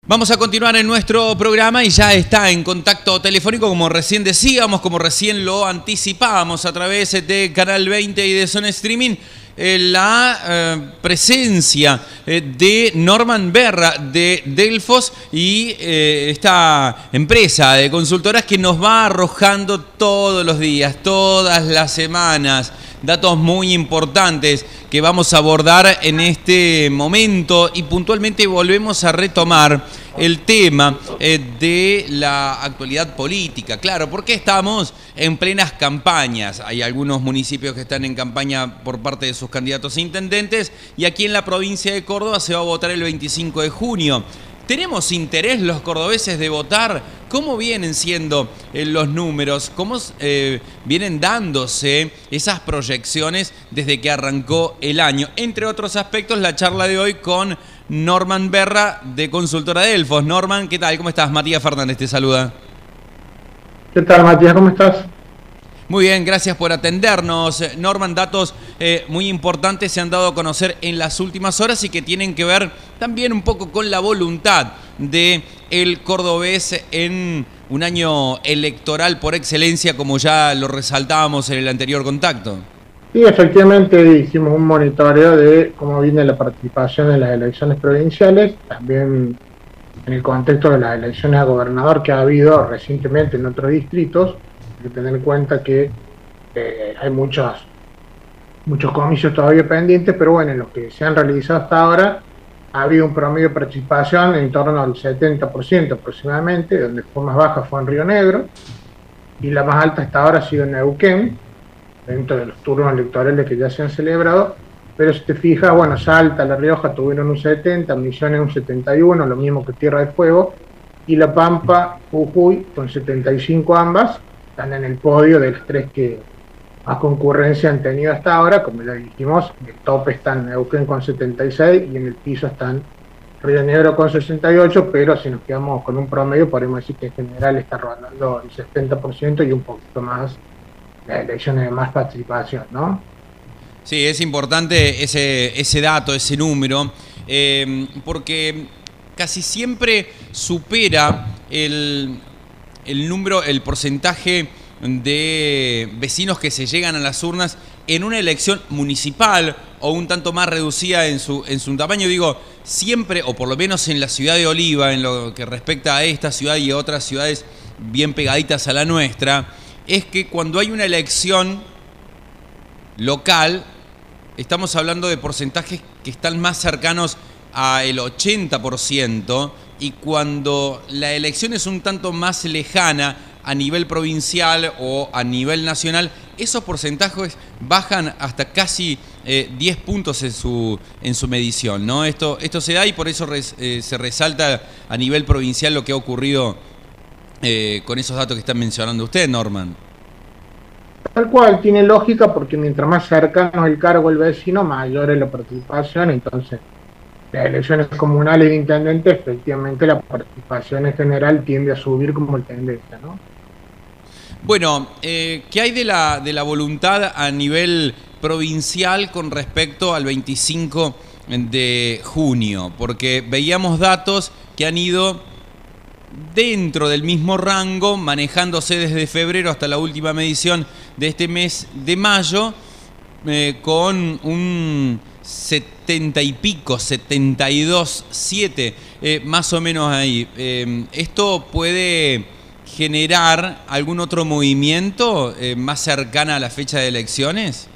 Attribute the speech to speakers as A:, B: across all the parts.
A: Vamos a continuar en nuestro programa y ya está en contacto telefónico, como recién decíamos, como recién lo anticipábamos a través de Canal 20 y de Zona Streaming, la presencia de Norman Berra de Delfos y esta empresa de consultoras que nos va arrojando todos los días, todas las semanas, datos muy importantes que vamos a abordar en este momento y puntualmente volvemos a retomar el tema de la actualidad política. Claro, porque estamos en plenas campañas. Hay algunos municipios que están en campaña por parte de sus candidatos a intendentes y aquí en la provincia de Córdoba se va a votar el 25 de junio. ¿Tenemos interés los cordobeses de votar? ¿Cómo vienen siendo los números? ¿Cómo vienen dándose esas proyecciones desde que arrancó el año? Entre otros aspectos, la charla de hoy con Norman Berra de Consultora Delfos. Norman, ¿qué tal? ¿Cómo estás? Matías Fernández te saluda.
B: ¿Qué tal, Matías? ¿Cómo estás?
A: Muy bien, gracias por atendernos. Norman, datos muy importantes se han dado a conocer en las últimas horas y que tienen que ver también un poco con la voluntad del cordobés en un año electoral por excelencia, como ya lo resaltábamos en el anterior contacto.
B: Sí, efectivamente hicimos un monitoreo de cómo viene la participación en las elecciones provinciales, también en el contexto de las elecciones a gobernador que ha habido recientemente en otros distritos. Hay que tener en cuenta que hay muchos comicios todavía pendientes, pero bueno, en los que se han realizado hasta ahora ha habido un promedio de participación en torno al 70% aproximadamente, donde fue más baja fue en Río Negro, y la más alta hasta ahora ha sido en Neuquén, dentro de los turnos electorales que ya se han celebrado. Pero si te fijas, bueno, Salta, La Rioja tuvieron un 70, Misiones un 71, lo mismo que Tierra del Fuego, y La Pampa, Jujuy, con 75 ambas, están en el podio de las tres que más concurrencia han tenido hasta ahora. Como ya dijimos, en el tope están Neuquén con 76 y en el piso están Río Negro con 68, pero si nos quedamos con un promedio podemos decir que en general está rondando el 70% y un poquito más las elecciones de más participación, ¿no?
A: Sí, es importante ese dato, ese número, porque casi siempre supera el número, el porcentaje de vecinos que se llegan a las urnas en una elección municipal o un tanto más reducida en su tamaño. Digo, siempre, o por lo menos en la ciudad de Oliva, en lo que respecta a esta ciudad y a otras ciudades bien pegaditas a la nuestra, es que cuando hay una elección local, estamos hablando de porcentajes que están más cercanos al 80%, y cuando la elección es un tanto más lejana a nivel provincial o a nivel nacional, esos porcentajes bajan hasta casi 10 puntos en su medición, ¿no? Esto se da y por eso se resalta a nivel provincial lo que ha ocurrido con esos datos que están mencionando usted, Norman.
B: Tal cual, tiene lógica, porque mientras más cercano es el cargo del vecino, mayor es la participación. Entonces, las elecciones comunales de intendente, efectivamente la participación en general tiende a subir como tendencia, ¿no?
A: Bueno, ¿qué hay de la voluntad a nivel provincial con respecto al 25 de junio? Porque veíamos datos que han ido dentro del mismo rango, manejándose desde febrero hasta la última medición de este mes de mayo, con un 70 y pico, 72,7, más o menos ahí. ¿Esto puede generar algún otro movimiento más cercana a la fecha de elecciones?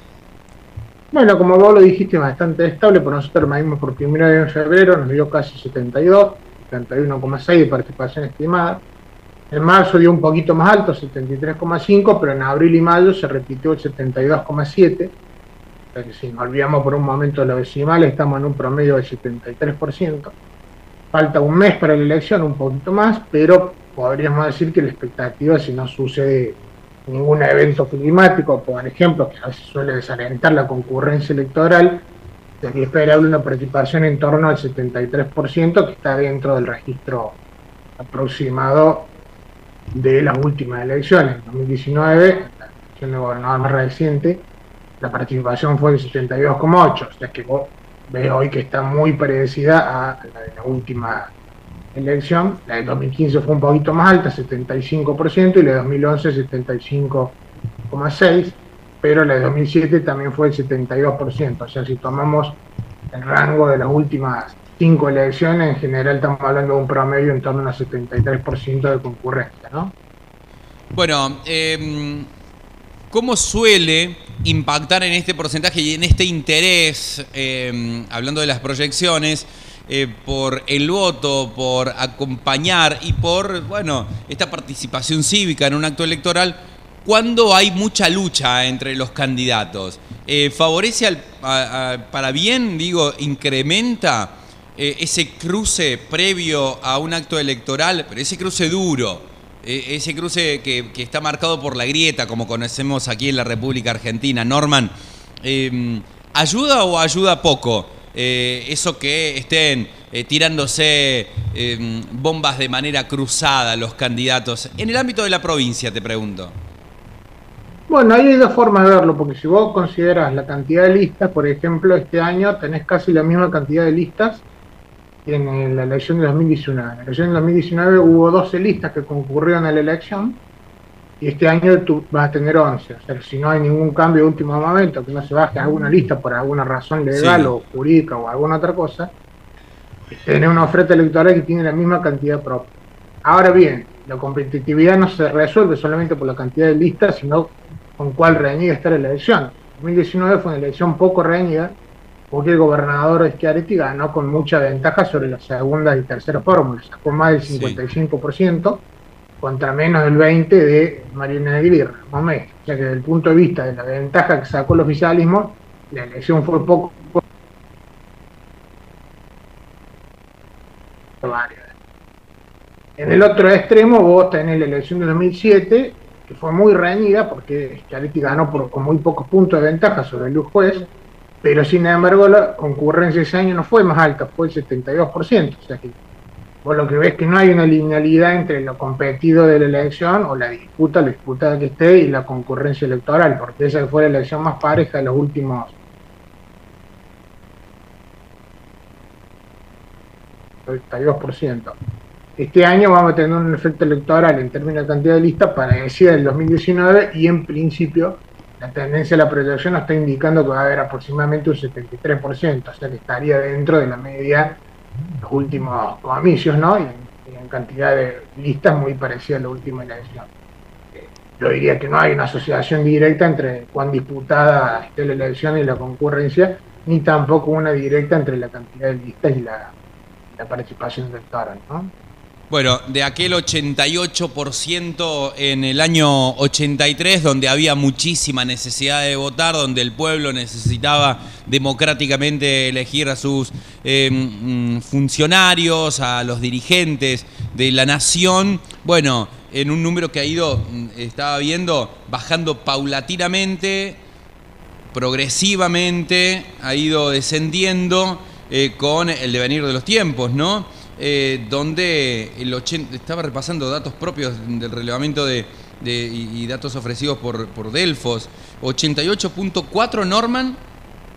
B: Bueno, como vos lo dijiste, bastante estable. Por nosotros medimos por primera vez en febrero, nos dio casi 72, 71,6 de participación estimada. En marzo dio un poquito más alto, 73,5, pero en abril y mayo se repitió el 72,7. O sea que si nos olvidamos por un momento de los decimales, estamos en un promedio del 73%. Falta un mes para la elección, un poquito más, pero podríamos decir que la expectativa, si no sucede ningún evento climático, por ejemplo, que a veces suele desalentar la concurrencia electoral, sería esperable una participación en torno al 73%, que está dentro del registro aproximado de las últimas elecciones. En 2019, la elección de gobernador más reciente, la participación fue del 72,8, o sea que vos ves hoy que está muy parecida a la de la última elección. La de 2015 fue un poquito más alta, 75%, y la de 2011 75,6%, pero la de 2007 también fue el 72%. O sea, si tomamos el rango de las últimas 5 elecciones, en general estamos hablando de un promedio en torno al 73% de concurrencia, ¿no?
A: Bueno, ¿cómo suele impactar en este porcentaje y en este interés, hablando de las proyecciones, por el voto, por acompañar y por, bueno, esta participación cívica en un acto electoral, cuando hay mucha lucha entre los candidatos? ¿Favorece para bien, digo, incrementa ese cruce previo a un acto electoral, pero ese cruce duro, ese cruce que está marcado por la grieta, como conocemos aquí en la República Argentina? Norman, ¿ayuda o ayuda poco eso que estén tirándose bombas de manera cruzada los candidatos? En el ámbito de la provincia, te pregunto.
B: Bueno, ahí hay dos formas de verlo, porque si vos considerás la cantidad de listas, por ejemplo, este año tenés casi la misma cantidad de listas que en la elección de 2019. En la elección de 2019 hubo 12 listas que concurrieron a la elección, y este año tú vas a tener 11. O sea, si no hay ningún cambio de último momento, que no se baje alguna lista por alguna razón legal, sí, o jurídica o alguna otra cosa, tenés una oferta electoral que tiene la misma cantidad propia. Ahora bien, la competitividad no se resuelve solamente por la cantidad de listas, sino con cuál reñida está la elección. 2019 fue una elección poco reñida, porque el gobernador Schiaretti ganó con mucha ventaja sobre las segundas y terceras fórmulas, sacó más del 55%, sí, contra menos del 20% de Mariana Aguirre. O sea que desde el punto de vista de la ventaja que sacó el oficialismo, la elección fue poco variada. En el otro extremo vos tenés la elección de 2007, que fue muy reñida porque Schiaretti ganó con muy pocos puntos de ventaja sobre Luis Juez, pero sin embargo la concurrencia ese año no fue más alta, fue el 72%. O sea que vos lo que ves que no hay una linealidad entre lo competido de la elección o la disputada que esté, y la concurrencia electoral, porque esa fue la elección más pareja de los últimos 32%. Este año vamos a tener un efecto electoral en términos de cantidad de listas parecida del 2019, y en principio la tendencia de la proyección nos está indicando que va a haber aproximadamente un 73%, o sea que estaría dentro de la media de los últimos comicios, ¿no? Y en cantidad de listas muy parecida a la última elección. Yo diría que no hay una asociación directa entre cuán disputada esté la elección y la concurrencia, ni tampoco una directa entre la cantidad de listas y la participación electoral, ¿no?
A: Bueno, de aquel 88% en el año 83, donde había muchísima necesidad de votar, donde el pueblo necesitaba democráticamente elegir a sus funcionarios, a los dirigentes de la nación, bueno, en un número que ha ido, estaba viendo, bajando paulatinamente, progresivamente, ha ido descendiendo con el devenir de los tiempos, ¿no? Donde estaba repasando datos propios del relevamiento y datos ofrecidos por Delfos. 88.4 Norman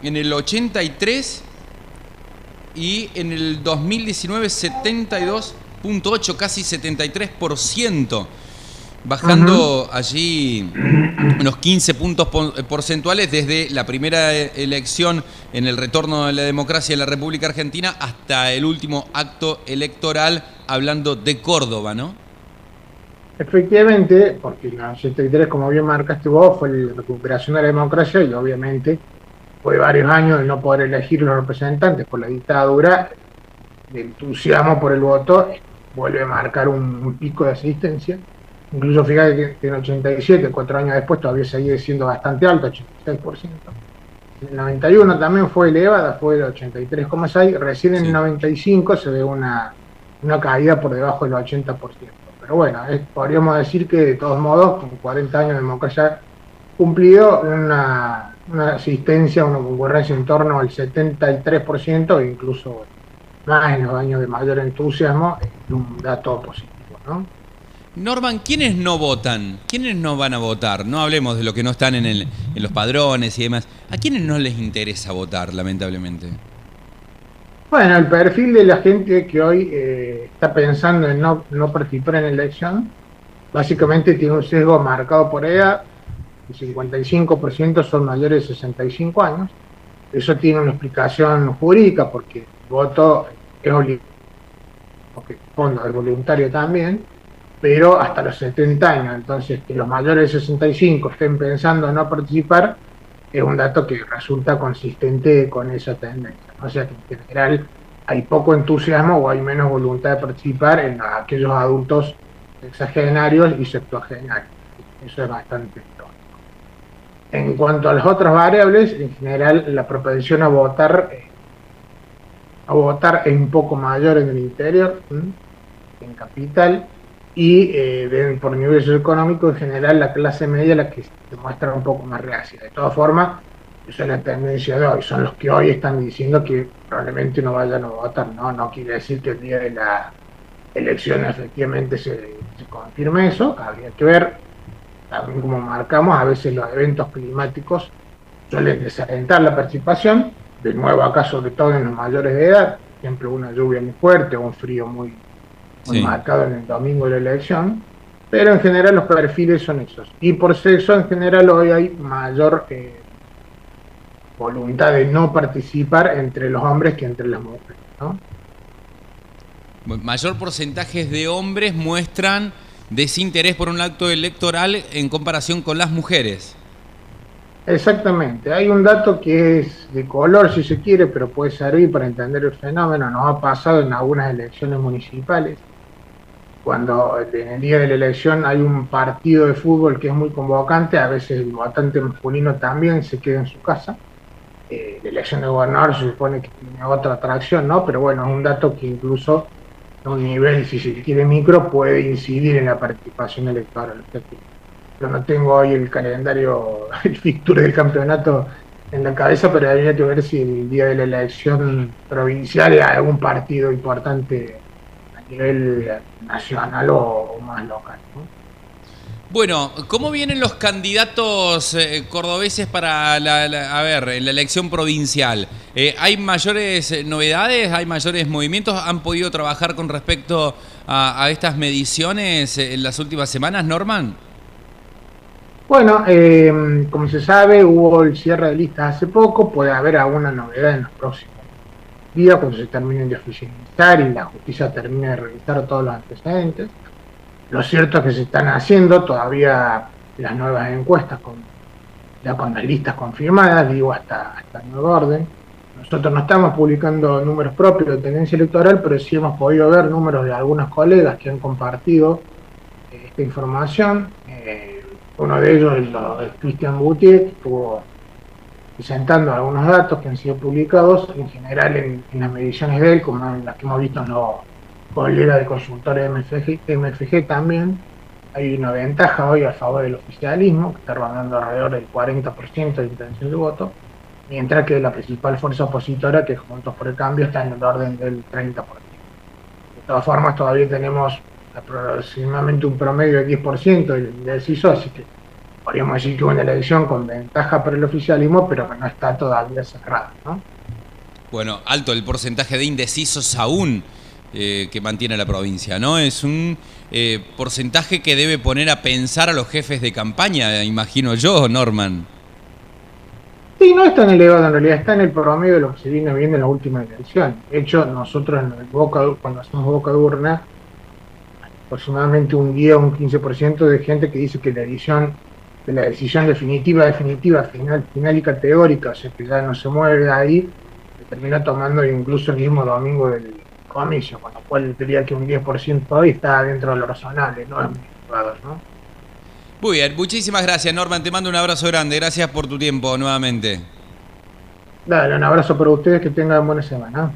A: en el 83, y en el 2019 72.8, casi 73%, bajando allí unos 15 puntos porcentuales desde la primera elección en el retorno de la democracia en la República Argentina hasta el último acto electoral, hablando de Córdoba, ¿no?
B: Efectivamente, porque el 83, como bien marcaste vos, fue la recuperación de la democracia, y obviamente fue varios años de no poder elegir los representantes por la dictadura. El entusiasmo por el voto vuelve a marcar un pico de asistencia. Incluso fíjate que en 87, 4 años después, todavía seguía siendo bastante alto, 86%. En el 91 también fue elevada, fue el 83,6%. Recién en el 95 se ve una caída por debajo del 80%. Pero bueno, podríamos decir que de todos modos, con 40 años de democracia cumplido, una asistencia, una concurrencia en torno al 73%, e incluso más en los años de mayor entusiasmo, es un dato positivo, ¿no?
A: Norman, ¿quiénes no votan? ¿Quiénes no van a votar? No hablemos de los que no están en los padrones y demás. ¿A quiénes no les interesa votar, lamentablemente?
B: Bueno, el perfil de la gente que hoy está pensando en no participar en la elección, básicamente tiene un sesgo marcado por edad. El 55% son mayores de 65 años. Eso tiene una explicación jurídica porque el voto es obligatorio, es voluntario también, pero hasta los 70 años. Entonces, que los mayores de 65 estén pensando en no participar es un dato que resulta consistente con esa tendencia. O sea que en general hay poco entusiasmo o hay menos voluntad de participar en aquellos adultos sexagenarios y septuagenarios. Eso es bastante lógico. En cuanto a las otras variables, en general la propensión a votar es un poco mayor en el interior, en capital, y por nivel socioeconómico, en general la clase media la que se muestra un poco más reacia. De todas formas, esa es la tendencia de hoy, son los que hoy están diciendo que probablemente no vayan a votar, no quiere decir que el día de la elección efectivamente se confirme eso, habría que ver, también como marcamos, a veces los eventos climáticos suelen desalentar la participación, de nuevo acá sobre todo en los mayores de edad, por ejemplo una lluvia muy fuerte o un frío muy marcado en el domingo de la elección, pero en general los perfiles son esos. Y por sexo en general hoy hay mayor voluntad de no participar entre los hombres que entre las mujeres, ¿no?
A: Mayor porcentaje de hombres muestran desinterés por un acto electoral en comparación con las mujeres.
B: Exactamente, hay un dato que es de color si se quiere, pero puede servir para entender el fenómeno. Nos ha pasado en algunas elecciones municipales, cuando en el día de la elección hay un partido de fútbol que es muy convocante, a veces el votante masculino también se queda en su casa. La elección de gobernador se supone que tiene otra atracción, ¿no? Pero bueno, es un dato que incluso a un nivel, si se quiere, micro, puede incidir en la participación electoral. Yo no tengo hoy el calendario, el fixture del campeonato en la cabeza, pero habría que ver si el día de la elección provincial hay algún partido importante a nivel nacional o más local, ¿no?
A: Bueno, ¿cómo vienen los candidatos cordobeses para en la elección provincial? ¿Hay mayores novedades? ¿Hay mayores movimientos? ¿Han podido trabajar con respecto a estas mediciones en las últimas semanas, Norman?
B: Bueno, como se sabe, hubo el cierre de listas hace poco, puede haber alguna novedad en los próximos días cuando se terminen de oficializar y la justicia termine de revisar todos los antecedentes. Lo cierto es que se están haciendo todavía las nuevas encuestas ya con las listas confirmadas, digo hasta nuevo orden. Nosotros no estamos publicando números propios de tendencia electoral, pero sí hemos podido ver números de algunos colegas que han compartido esta información. Uno de ellos es Cristian Boutier, que estuvo presentando algunos datos que han sido publicados, en general en las mediciones de él, como en las que hemos visto en los colegas de consultores MFG también. Hay una ventaja hoy a favor del oficialismo, que está rondando alrededor del 40% de intención de voto, mientras que la principal fuerza opositora, que es Juntos por el Cambio, está en el orden del 30%. De todas formas, todavía tenemos aproximadamente un promedio del 10% del indeciso, así que podríamos decir que una elección con ventaja para el oficialismo, pero que no está todavía cerrada, ¿no?
A: Bueno, alto el porcentaje de indecisos aún que mantiene la provincia, ¿no? Es un porcentaje que debe poner a pensar a los jefes de campaña, imagino yo, Norman.
B: Sí, no es tan elevado en realidad, está en el promedio de lo que se viene viendo en la última elección. De hecho, nosotros cuando hacemos boca de urna, aproximadamente un 10 o un 15% de gente que dice que la decisión definitiva, final y categórica, o sea que ya no se mueve de ahí, se termina tomando incluso el mismo domingo del comicio, con lo cual diría que un 10% hoy está dentro de lo razonable, no es muy elevado, ¿no?
A: Muy bien, muchísimas gracias, Norman, te mando un abrazo grande, gracias por tu tiempo nuevamente.
B: Dale, un abrazo para ustedes, que tengan buena semana.